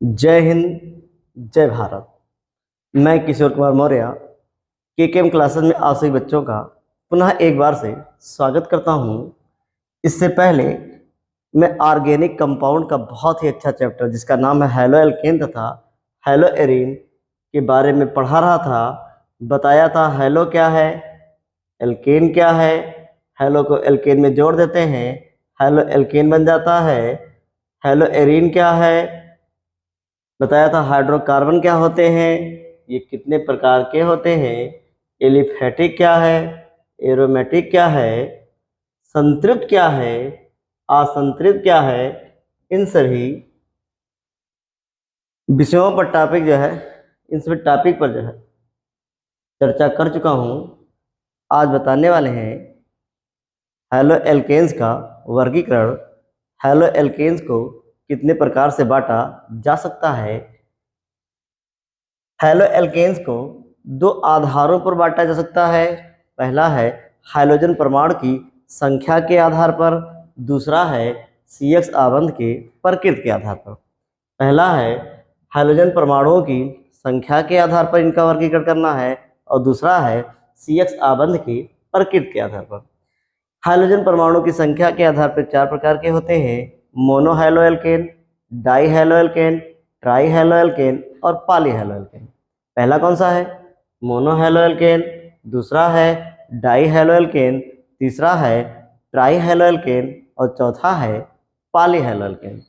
जय हिंद, जय भारत। मैं किशोर कुमार मौर्य केकेएम क्लासेस में आप सभी बच्चों का पुनः एक बार से स्वागत करता हूं। इससे पहले मैं ऑर्गेनिक कंपाउंड का बहुत ही अच्छा चैप्टर जिसका नाम है हैलो एल्केन तथा हैलो एरीन के बारे में पढ़ा रहा था। बताया था हैलो क्या है, एल्केन क्या है, हैलो को एल्केन में जोड़ देते हैं, हैलो एल्केन बन जाता है। हैलो एरीन क्या है, बताया था हाइड्रोकार्बन क्या होते हैं, ये कितने प्रकार के होते हैं, एलिफेटिक क्या है, एरोमेटिक क्या है, संतृप्त क्या है, असंतृप्त क्या है। इन सभी विषयों पर टॉपिक जो है, इन सभी टॉपिक पर जो है चर्चा कर चुका हूँ। आज बताने वाले हैं हैलो एल्केन्स का वर्गीकरण, हैलो एल्केन्स को कितने प्रकार से बांटा जा सकता है। हैलो एल्केन्स को दो आधारों पर बांटा जा सकता है। पहला है हाइड्रोजन परमाणु की संख्या के आधार पर, दूसरा है CX आबंध के प्रकृति के आधार पर। पहला है हाइड्रोजन परमाणुओं की संख्या के आधार पर इनका वर्गीकरण करना है और दूसरा है CX आबंध की प्रकृति के आधार पर। हाइड्रोजन परमाणु की संख्या के आधार पर चार प्रकार के होते हैं: mono halo alkane, di halo alkane, tri halo alkane और पॉली हैलो एल्केन। पहला कौन सा है? मोनो हैलो एल्केन, दूसरा है डाई हैलो एल्केन, तीसरा है ट्राई हैलो एल्केन और चौथा है पॉली हैलो एल्केन।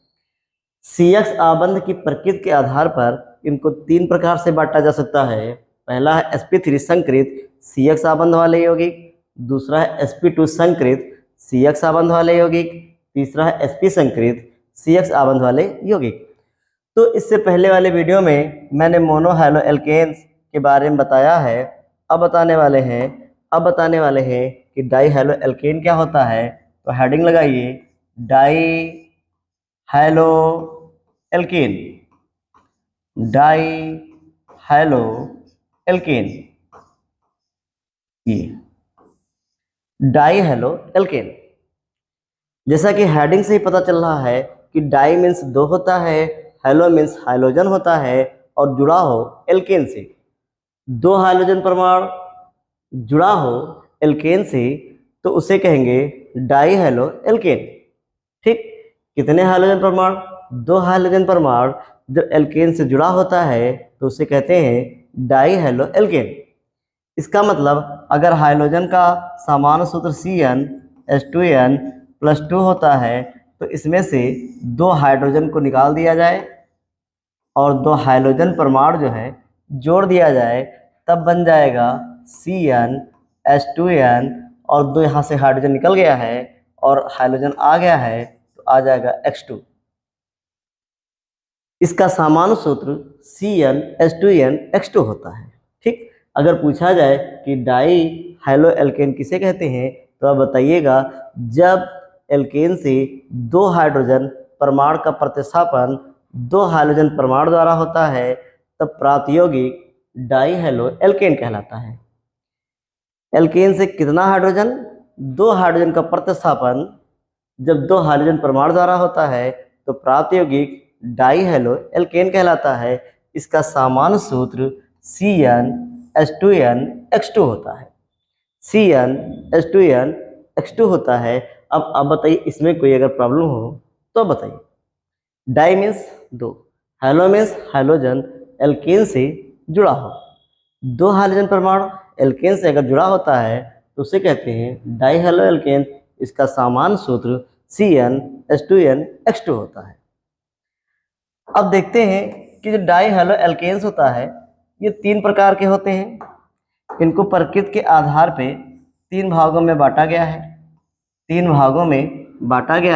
CX आबंध की प्रकृति के आधार पर इनको तीन प्रकार से बांटा जा सकता है। पहला है sp3 संकृत CX आबंध वाले यौगिक, दूसरा है sp2 संकृत CX आबंध वाले यौगिक, तीसरा है sp संकृत CX आबंध वाले यौगिक। तो इससे पहले वाले वीडियो में मैंने मोनो हैलो एल्केन्स के बारे में बताया है। अब बताने वाले हैं कि डाई हैलो एल्केन क्या होता है। तो हेडिंग लगाइए, di halo alkane, di halo alkane. ये डाई हैलो एल्केन, जैसा कि हेडिंग से ही पता चल रहा है कि डाई मीन्स दो होता है, हैलो मीन्स हाइड्रोजन होता है और जुड़ा हो एल्केन से। दो हाइड्रोजन परमाणु जुड़ा हो एल्केन से तो उसे कहेंगे डाई हैलो एल्केन। ठीक, कितने हाइड्रोजन परमाणु? दो हाइड्रोजन परमाणु जब एल्केन से जुड़ा होता है तो उसे कहते हैं डाई हैलो एल्केन। इसका मतलब अगर हाइड्रोजन का सामान्य सूत्र CnH2n+2 होता है तो इसमें से दो हाइड्रोजन को निकाल दिया जाए और दो हाइड्रोजन परमाणु जो है जोड़ दिया जाए, तब बन जाएगा CnH2n और दो यहाँ से हाइड्रोजन निकल गया है और हाइड्रोजन आ गया है तो आ जाएगा H2। इसका सामान्य सूत्र CnH2nX2 होता है। ठीक, अगर पूछा जाए कि डाई हैलो एल्केन किसे कहते हैं तो आप बताइएगा जब एल्केन से दो हाइड्रोजन परमाणु का प्रतिस्थापन दो हाइड्रोजन परमाणु द्वारा होता है तब प्राप्त यौगिक डाई हैलो एल्केन कहलाता है। एल्केन से कितना हाइड्रोजन? दो हाइड्रोजन का प्रतिस्थापन जब दो हाइड्रोजन परमाणु द्वारा होता है तो प्राप्त यौगिक डाई हैलो एल्केन कहलाता है। इसका सामान्य सूत्र CnH2nX2 होता है। CnH2nX2 होता है। अब बताइए इसमें कोई अगर प्रॉब्लम हो तो बताइए। डाई मीन्स दो, हैलो मीन्स हाइड्रोजन एल्केन से जुड़ा हो। दो हाइड्रोजन परमाणु एल्केन से अगर जुड़ा होता है तो उसे कहते हैं डाई हैलो एल्केन। इसका सामान्य सूत्र CnH2nX2 होता है। अब देखते हैं कि जो डाई हैलो एल्केन्स होता है ये तीन प्रकार के होते हैं। इनको प्रकृति के आधार पे तीन भागों में बांटा गया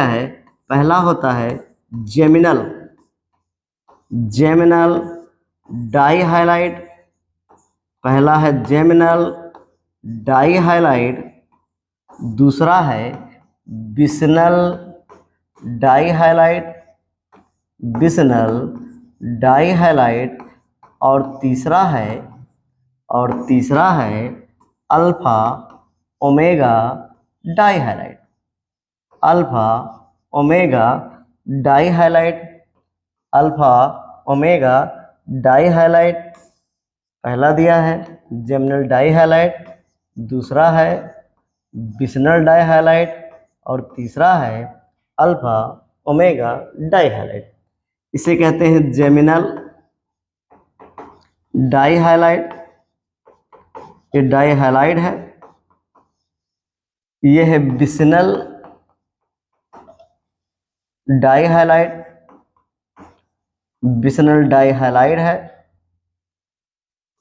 है। पहला होता है जेमिनल डाई हाइलाइट, पहला है जेमिनल डाई हाइलाइट, दूसरा है बिसनल डाई हाइलाइट और तीसरा है alpha omega di halide. Alpha omega di highlight पहला दिया है, जेमिनल डाई हाइलाइट दूसरा है, बिस्नल डाई हाइलाइट और तीसरा है अल्फा ओमेगा डाई हाइलाइट। इसे कहते हैं जेमिनल डाई हाइलाइट, ये डाई हाइलाइट है। ये है बिस्नल di halide, vicinal di halide है,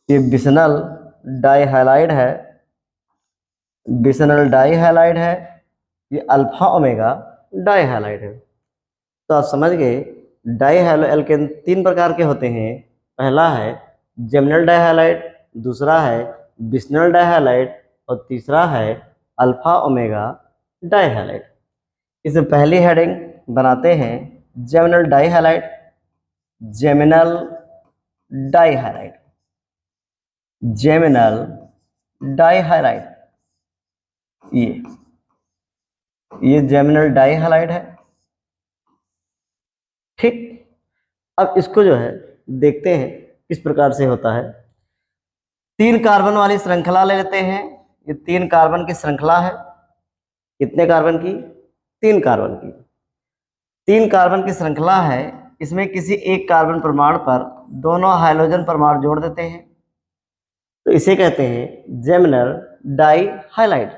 ये बिस्नल डाई हाइलाइट है, बिस्नल डाई हाइलाइट है, ये अल्फा ओमेगा डाई हाइलाइट है। तो आप समझ गए डाई हाइलो एल्केन 3 प्रकार के होते हैं। पहला है जेमिनल डाई हाइलाइट, दूसरा है बिस्नल डाई हाइलाइट और तीसरा है अल्फा ओमेगा डाई हाइलाइट। इसे पहली हेडिंग बनाते हैं geminal di halide, geminal di halide, geminal di halide, ये जेमिनल डाई हाइलाइट है। ठीक, अब इसको जो है देखते हैं किस प्रकार से होता है। 3 कार्बन वाली श्रृंखला ले लेते हैं। ये 3 कार्बन की श्रृंखला है। कितने कार्बन की? 3 कार्बन की। 3 कार्बन की श्रृंखला है। इसमें किसी एक कार्बन परमाणु पर दोनों हाइड्रोजन परमाणु जोड़ देते हैं, तो इसे कहते हैं जेमिनल डाई हाइलाइट।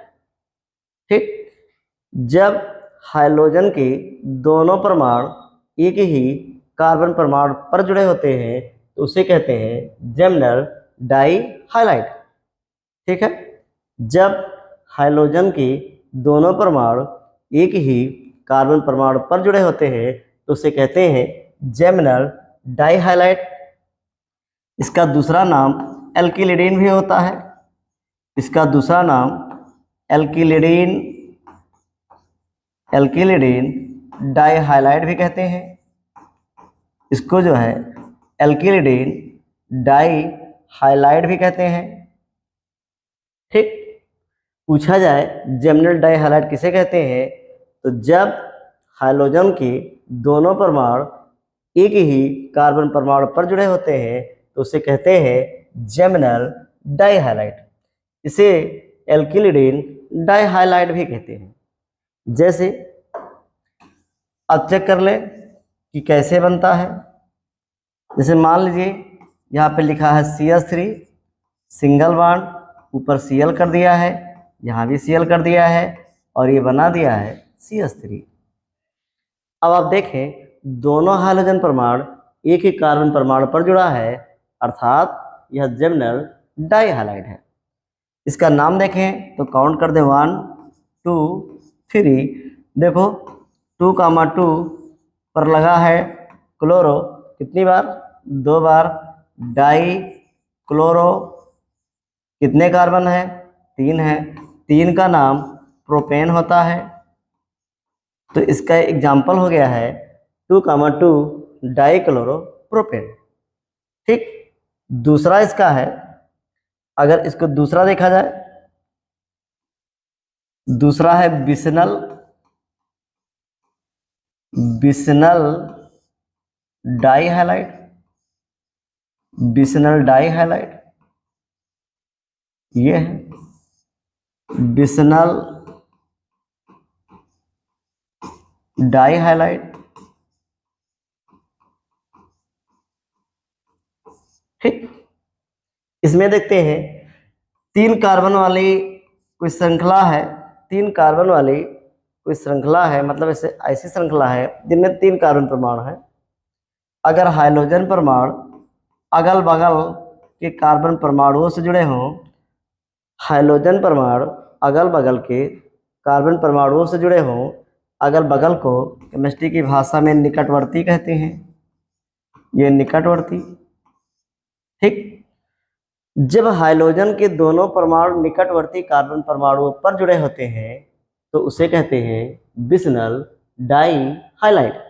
ठीक, जब हाइड्रोजन के दोनों परमाणु एक ही कार्बन परमाणु पर जुड़े होते हैं तो उसे कहते हैं जेमिनल डाई हाइलाइट। ठीक है, जब हाइड्रोजन के दोनों परमाणु एक ही कार्बन परमाणु पर जुड़े होते हैं तो उसे कहते हैं जेमिनल डाई हाइलाइट। इसका दूसरा नाम एल्किलिडीन भी होता है। इसका दूसरा नाम एल्किलिडीन डाई हाइलाइट भी कहते हैं। इसको जो है एल्किलिडीन डाई हाइलाइट भी कहते हैं। ठीक, पूछा जाए जेमिनल डाई हाइलाइट किसे कहते हैं, तो जब हाइड्रोजन के दोनों परमाणु एक ही कार्बन परमाणु पर जुड़े होते हैं तो उसे कहते हैं जेमिनल डाई हाइलाइट। इसे एल्किलिडीन डाई हाइलाइट भी कहते हैं। जैसे अब चेक कर ले कि कैसे बनता है। जैसे मान लीजिए यहाँ पे लिखा है CH3 सिंगल बॉन्ड, ऊपर Cl कर दिया है, यहाँ भी Cl कर दिया है और ये बना दिया है CH3। अब आप देखें दोनों हाइड्रोजन परमाणु एक ही कार्बन परमाणु पर जुड़ा है, अर्थात यह जेमिनल डाई हाइलाइट है। इसका नाम देखें तो काउंट कर दे 1 2 3। देखो 2,2 पर लगा है क्लोरो, कितनी बार? 2 बार। डाई क्लोरो कितने कार्बन है? 3 है। 3 का नाम प्रोपेन होता है। तो इसका एग्जाम्पल हो गया है 2,2 डाई क्लोरो प्रोपेन। ठीक, दूसरा इसका है, अगर इसको दूसरा देखा जाए, दूसरा है बिस्नल di halide, vicinal di halide, ये है बिस्नल डाई हाइलाइट। ठीक, इसमें देखते हैं 3 कार्बन वाली कोई श्रृंखला है। 3 कार्बन वाली कोई श्रृंखला है, मतलब ऐसी श्रृंखला है जिनमें 3 कार्बन परमाणु हैं। अगर हाइड्रोजन परमाणु अगल बगल के कार्बन परमाणुओं से जुड़े हों, हाइड्रोजन परमाणु अगल बगल के कार्बन परमाणुओं से जुड़े हों, अगल बगल को केमिस्ट्री की भाषा में निकटवर्ती कहते हैं। ये निकटवर्ती। ठीक, जब हाइड्रोजन के दोनों परमाणु निकटवर्ती कार्बन परमाणुओं पर जुड़े होते हैं तो उसे कहते हैं बिस्नल डाई हाइलाइट।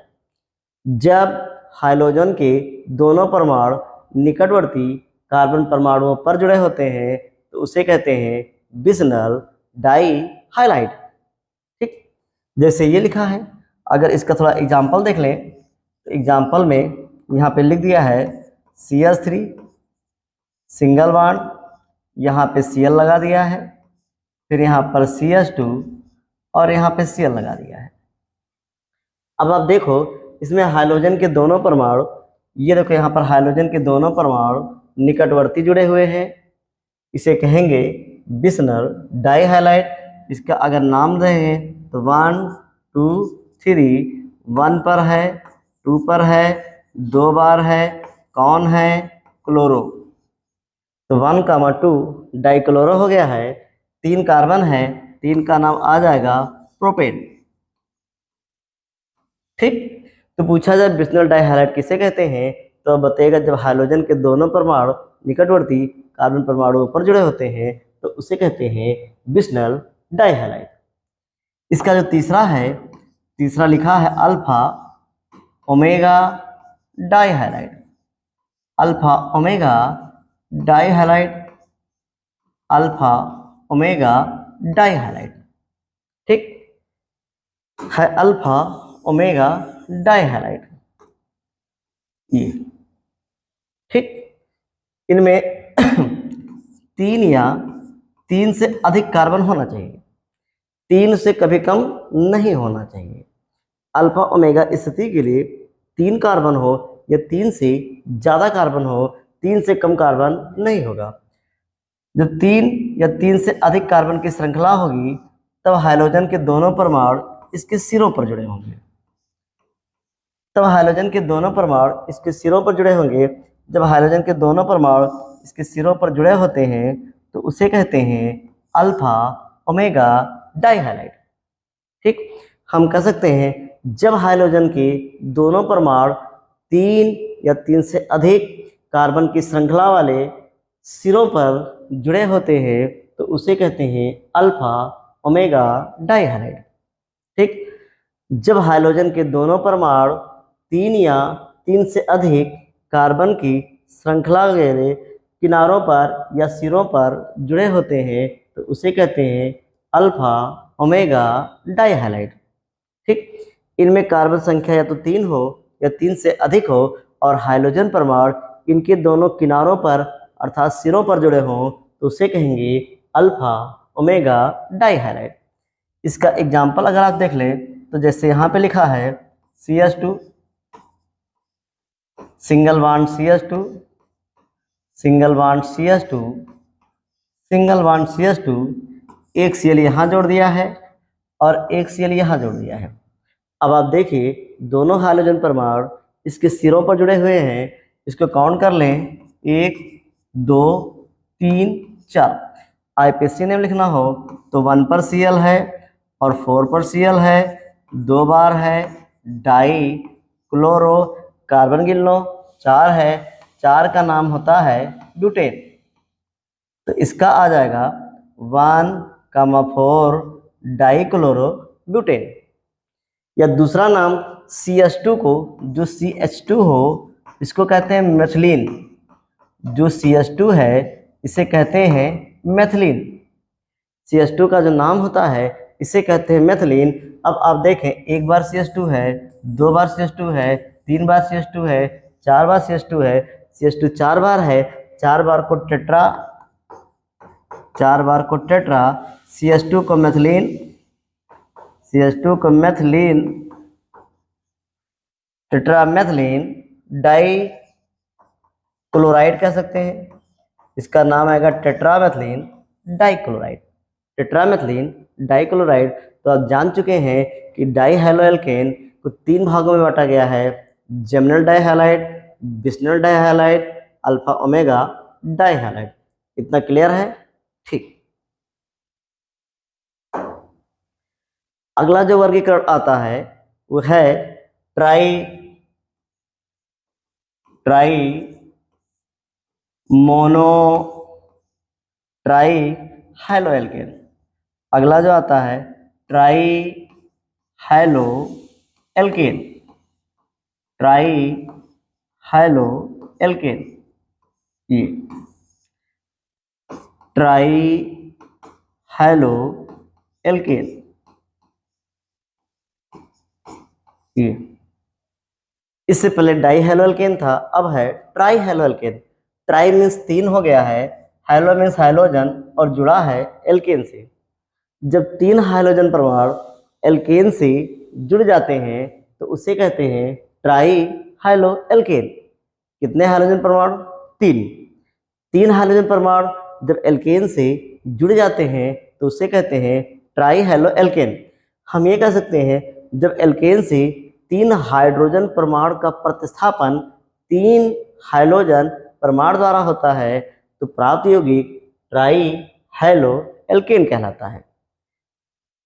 जब हाइड्रोजन के दोनों परमाणु निकटवर्ती कार्बन परमाणुओं पर जुड़े होते हैं तो उसे कहते हैं बिस्नल डाई हाइलाइट। ठीक, जैसे ये लिखा है। अगर इसका थोड़ा एग्जाम्पल देख लें तो एग्जाम्पल में यहाँ पे लिख दिया है CH3 सिंगल बॉन्ड, यहाँ पे Cl लगा दिया है, फिर यहाँ पर CH2 और यहाँ पे Cl लगा दिया है। अब आप देखो इसमें हाइड्रोजन के दोनों परमाणु, ये देखो यहाँ पर हाइड्रोजन के दोनों परमाणु निकटवर्ती जुड़े हुए हैं, इसे कहेंगे बिस्नर डाइहैलाइड। इसका अगर नाम दें तो 1 2 3, 1 पर है, 2 पर है, 2 बार है, कौन है, क्लोरो। तो 1, 2 डाइक्लोरो हो गया है, 3 कार्बन है, 3 का नाम आ जाएगा प्रोपेन। ठीक, तो पूछा जाए बिस्नर डाइहैलाइड किसे कहते हैं, तो अब बताइएगा जब हाइड्रोजन के दोनों परमाणु निकटवर्ती कार्बन परमाणुओं पर जुड़े होते हैं तो उसे कहते हैं बिस्नर डाइहैलाइड। इसका जो तीसरा है, तीसरा लिखा है alpha omega dihalide, alpha omega dihalide, alpha omega dihalide. ठीक है, अल्फा ओमेगा डाइहैलाइड ये। ठीक, इनमें 3 या 3 से अधिक कार्बन होना चाहिए, 3 से कभी कम नहीं होना चाहिए। अल्फा ओमेगा स्थिति के लिए 3 कार्बन हो या 3 से ज़्यादा कार्बन हो, 3 से कम कार्बन नहीं होगा। जब 3 या 3 से अधिक कार्बन की श्रृंखला होगी तब हाइड्रोजन के दोनों परमाणु इसके सिरों पर जुड़े होंगे, तब हाइड्रोजन के दोनों परमाणु इसके सिरों पर जुड़े होंगे। जब हाइड्रोजन के दोनों परमाणु इसके सिरों पर जुड़े होते हैं तो उसे कहते हैं अल्फा ओमेगा डाइहैलाइड। ठीक, हम कह सकते हैं जब हाइड्रोजन के दोनों परमाणु 3 या 3 से अधिक कार्बन की श्रृंखला वाले सिरों पर जुड़े होते हैं तो उसे कहते हैं अल्फा ओमेगा डाइहैलाइड। ठीक, जब हाइड्रोजन के दोनों परमाणु 3 या 3 से अधिक कार्बन की श्रृंखला वाले किनारों पर या सिरों पर जुड़े होते हैं तो उसे कहते हैं अल्फा ओमेगा डाइहैलाइड। ठीक, इनमें कार्बन संख्या या तो 3 हो या 3 से अधिक हो और हाइड्रोजन परमाणु इनके दोनों किनारों पर अर्थात सिरों पर जुड़े हों तो उसे कहेंगे अल्फा ओमेगा डाइहैलाइड। इसका एग्जाम्पल अगर आप देख लें तो जैसे यहाँ पे लिखा है CH2 single bond CH2 single bond CH2 single bond CH2, एक Cl यहाँ जोड़ दिया है और एक Cl यहाँ जोड़ दिया है। अब आप देखिए दोनों हाइड्रोजन परमाणु इसके सिरों पर जुड़े हुए हैं, इसको काउंट कर लें 1 2 3 4। IPC नेम लिखना हो तो 1 पर Cl है और 4 पर Cl है, 2 बार है, डाई क्लोरो, कार्बन गिन लो 4 है, 4 का नाम होता है ब्यूटेन। तो इसका आ जाएगा 1,4 डाइक्लोरो ब्यूटेन। या दूसरा नाम CH2 को, जो CH2 हो इसको कहते हैं मेथिलीन, जो CH2 है इसे कहते हैं मेथिलीन। CH2 का जो नाम होता है इसे कहते हैं मेथिलीन। अब आप देखें एक बार CH2 है, 2 बार CH2 है, 3 बार CH2 है, 4 बार CH2 है, CH2 4 बार है, 4 बार को टेट्रा, 4 बार को टेट्रा, CH2 को मेथिलीन, CH2 को methylene, tetra methylene di chloride कह सकते हैं। इसका नाम आएगा टेट्रामेथिलीन डाइक्लोराइड, टेट्रामेथिलीन डाइक्लोराइड। तो आप जान चुके हैं कि डाइहैलोएल्केन को 3 भागों में बांटा गया है, जेमिनल डाइहैलाइड, बिस्नल डाइहैलाइड, अल्फा ओमेगा डाइहैलाइड। इतना क्लियर है? ठीक, अगला जो वर्गीकरण आता है वो है ट्राइहैलोएल्केन। अगला जो आता है ट्राइहैलोएल्केन, ट्राइहैलोएल्केन, ये ट्राइहैलोएल्केन, ये इससे पहले डाई हेलो एल्केन था, अब है try halo alkane. Try means 3 हो गया है, हेलो मीन्स हाइड्रोजन और जुड़ा है एल्केन से। जब 3 हाइड्रोजन परमाणु एल्केन से जुड़ जाते हैं तो उसे कहते हैं ट्राई हाइलो एल्केन। कितने हाइड्रोजन परमाणु? 3। 3 हाइड्रोजन परमाणु जब एल्केन से जुड़ जाते हैं तो उसे कहते हैं ट्राई हेलो एल्केन। हम ये कह सकते हैं जब एल्केन से 3 हाइड्रोजन परमाणु का प्रतिस्थापन 3 हाइड्रोजन परमाणु द्वारा होता है तो प्राप्त यौगिक ट्राई हेलो एल्केन कहलाता है।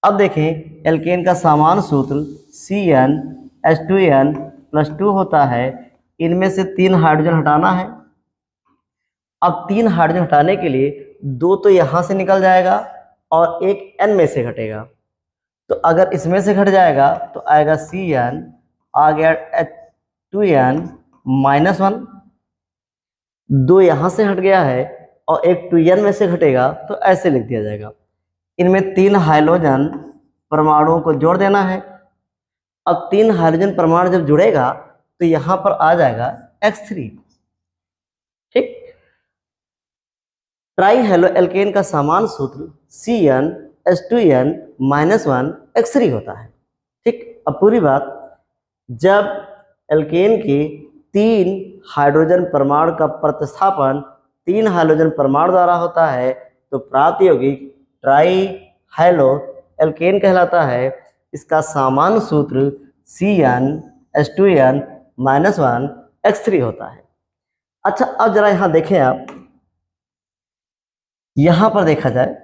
अब देखें एल्केन का सामान्य सूत्र CnH2n+2 होता है। इनमें से 3 हाइड्रोजन हटाना है। अब 3 हाइड्रोजन हटाने के लिए 2 तो यहाँ से निकल जाएगा और एक N में से घटेगा। तो अगर इसमें से घट जाएगा तो आएगा Cn, आ गया H2n-1, 2 यहाँ से हट गया है और एक 2n में से घटेगा तो ऐसे लिख दिया जाएगा। इनमें 3 हाइड्रोजन परमाणुओं को जोड़ देना है। अब 3 हाइड्रोजन परमाणु जब जुड़ेगा तो यहाँ पर आ जाएगा X3। ठीक। ट्राई हेलो एल्केन का सामान्य सूत्र CnH2n-1 X3 होता है। ठीक। अब पूरी बात, जब एल्केन के 3 हाइड्रोजन परमाणु का प्रतिस्थापन 3 हाइड्रोजन परमाणु द्वारा होता है तो प्राप्त यौगिक ट्राई हेलो एल्केन कहलाता है। इसका सामान्य सूत्र CnH2n-1 X3 होता है। अच्छा, अब जरा यहां देखें आप, यहां पर देखा जाए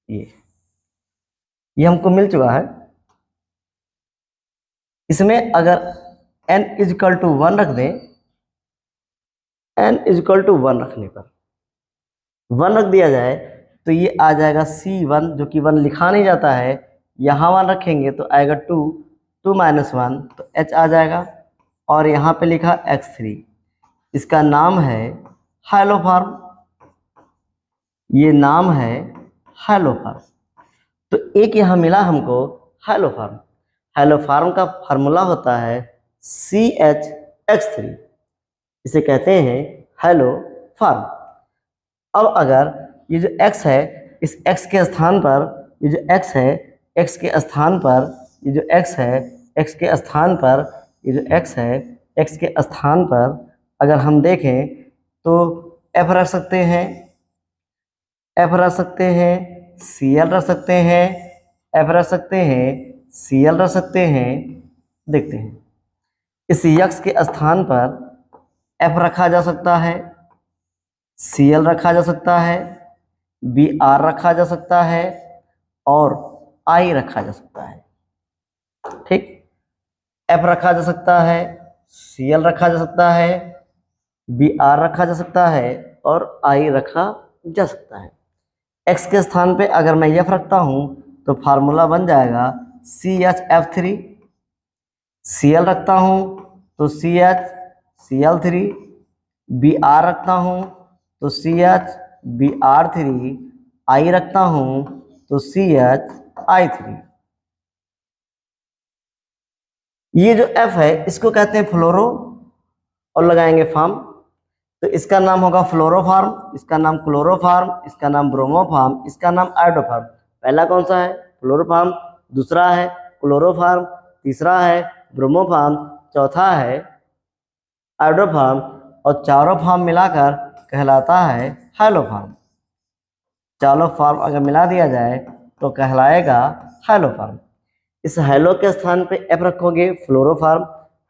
ये हमको मिल चुका है। इसमें अगर n=1 रख दें, n=1 रखने पर 1 रख दिया जाए तो ये आ जाएगा C1, जो कि 1 लिखा नहीं जाता है। यहाँ 1 रखेंगे तो आएगा 2, 2 - 1 तो H आ जाएगा और यहाँ पे लिखा X3। इसका नाम है हाइलोफॉर्म। ये नाम है हाइलोफॉर्म। तो एक यहाँ मिला हमको हाइलोफॉर्म। हाइलोफॉर्म का फार्मूला होता है CH-X3। इसे कहते हैं हाइलोफॉर्म। अब अगर ये जो X है, इस X के स्थान पर ये जो X है, X के स्थान पर ये जो X है, X के स्थान पर ये जो X है, X के स्थान पर अगर हम देखें तो F रख सकते हैं, F रख सकते हैं, Cl रख सकते हैं, F रख सकते हैं, Cl रख सकते हैं। देखते हैं, इस X के स्थान पर F रखा जा सकता है, Cl रखा जा सकता है, Br रखा जा सकता है और I रखा जा सकता है। ठीक। F रखा जा सकता है, Cl रखा जा सकता है, Br रखा जा सकता है और I रखा जा सकता है। X के स्थान पे अगर मैं F रखता हूं तो फार्मूला बन जाएगा CHF3। Cl रखता हूं तो CHCl3, Br रखता हूं तो CHBr3, I रखता हूं तो CHI3। ये जो F है इसको कहते हैं फ्लोरो और लगाएंगे फार्म, तो इसका नाम होगा फ्लोरोफार्म, इसका नाम क्लोरोफार्म, इसका नाम ब्रोमोफार्म, इसका नाम आयोडोफार्म। पहला कौन सा है? फ्लोरोफार्म। दूसरा है क्लोरोफार्म, तीसरा है ब्रोमोफार्म, चौथा है आयोडोफार्म और चारों फार्म मिलाकर कहलाता है हाइलोफार्म। चारों फार्म अगर मिला दिया जाए तो कहलाएगा हाइलोफार्म। इस हाइलो के स्थान पे F रखोगे फ्लोरोफार्म,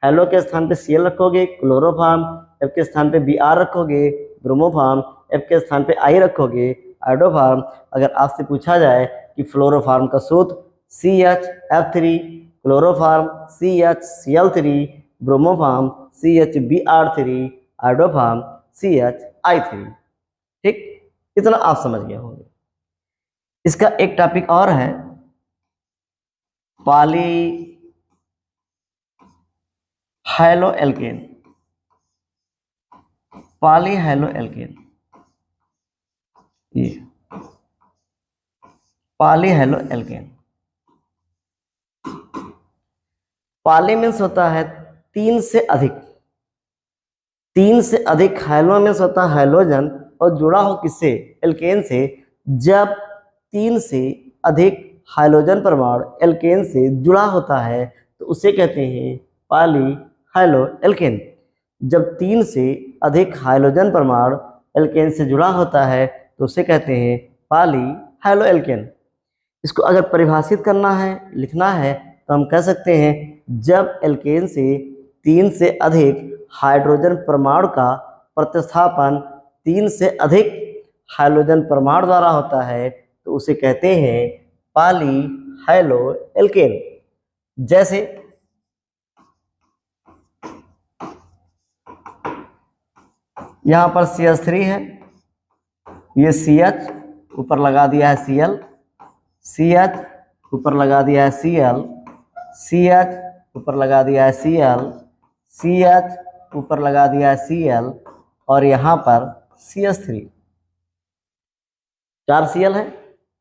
हाइलो के स्थान पे Cl रखोगे क्लोरोफार्म, F के स्थान पे Br रखोगे ब्रोमोफार्म, F के स्थान पे I रखोगे आयोडोफार्म। अगर आपसे पूछा जाए कि फ्लोरोफार्म का सूत्र CHF3, chloroform CHCl3, ब्रोमोफार्म CHBr3, iodoform CHI3। ठीक, इतना आप समझ गए होंगे। इसका एक टॉपिक और है poly halo alkane. Poly halo alkane, ये poly halo alkane. Poly means होता है 3 से अधिक, 3 से अधिक हैलो में होता है हैलोजन और जुड़ा हो किससे, एल्केन से। जब 3 से अधिक हाइड्रोजन परमाणु एल्केन से जुड़ा होता है तो उसे कहते हैं पॉली हाइलो एल्केन। जब 3 से अधिक हाइड्रोजन परमाणु एल्केन से जुड़ा होता है तो उसे कहते हैं पॉली हाइलो एल्केन। इसको अगर परिभाषित करना है, लिखना है, तो हम कह सकते हैं जब एल्केन से 3 से अधिक हाइड्रोजन परमाणु का प्रतिस्थापन 3 से अधिक हाइड्रोजन परमाणु द्वारा होता है तो उसे कहते हैं पॉली हाइलो एल्केन। जैसे यहाँ पर CH3 है, ये CH ऊपर लगा दिया है Cl, CH ऊपर लगा दिया है Cl, CH ऊपर लगा दिया है Cl, CH ऊपर लगा दिया है Cl और यहाँ पर CH3। 4 Cl है,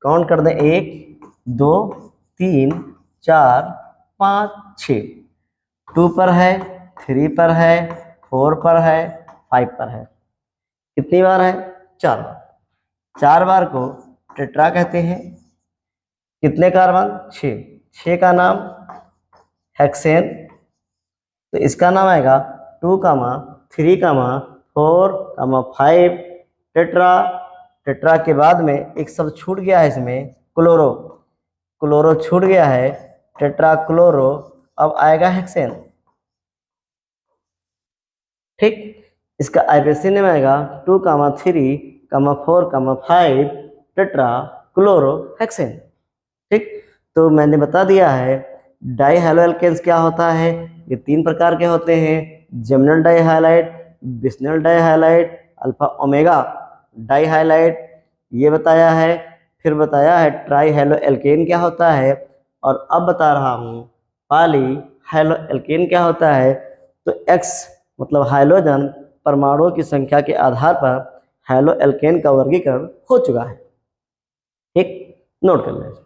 काउंट कर दें 1 2 3 4 5 6। 2 पर है, 3 पर है, 4 पर है, 5 पर है। कितनी बार है? 4 बार। 4 बार को टेट्रा कहते हैं। कितने कार्बन? 6। 6 का नाम हेक्सेन, तो इसका नाम आएगा 2, 3, 4, 5 टेट्रा। टेट्रा के बाद में एक शब्द छूट गया है इसमें, क्लोरो। क्लोरो छूट गया है, टेट्रा क्लोरो, अब आएगा हेक्सेन। ठीक, इसका आईपीएसी नेम आएगा 2, 3, 4, 5 टेट्रा क्लोरो हेक्सेन। ठीक, तो मैंने बता दिया है डाई हैलो एल्केन्स क्या होता है। ये 3 प्रकार के होते हैं, geminal di halide, vicinal di halide, alpha omega di halide, ये बताया है। फिर बताया है ट्राई हैलो एल्केन क्या होता है, और अब बता रहा हूँ पॉली हैलो एल्केन क्या होता है। तो X मतलब हाइड्रोजन परमाणुओं की संख्या के आधार पर हैलो एल्केन का वर्गीकरण हो चुका है। ठीक, नोट कर लें।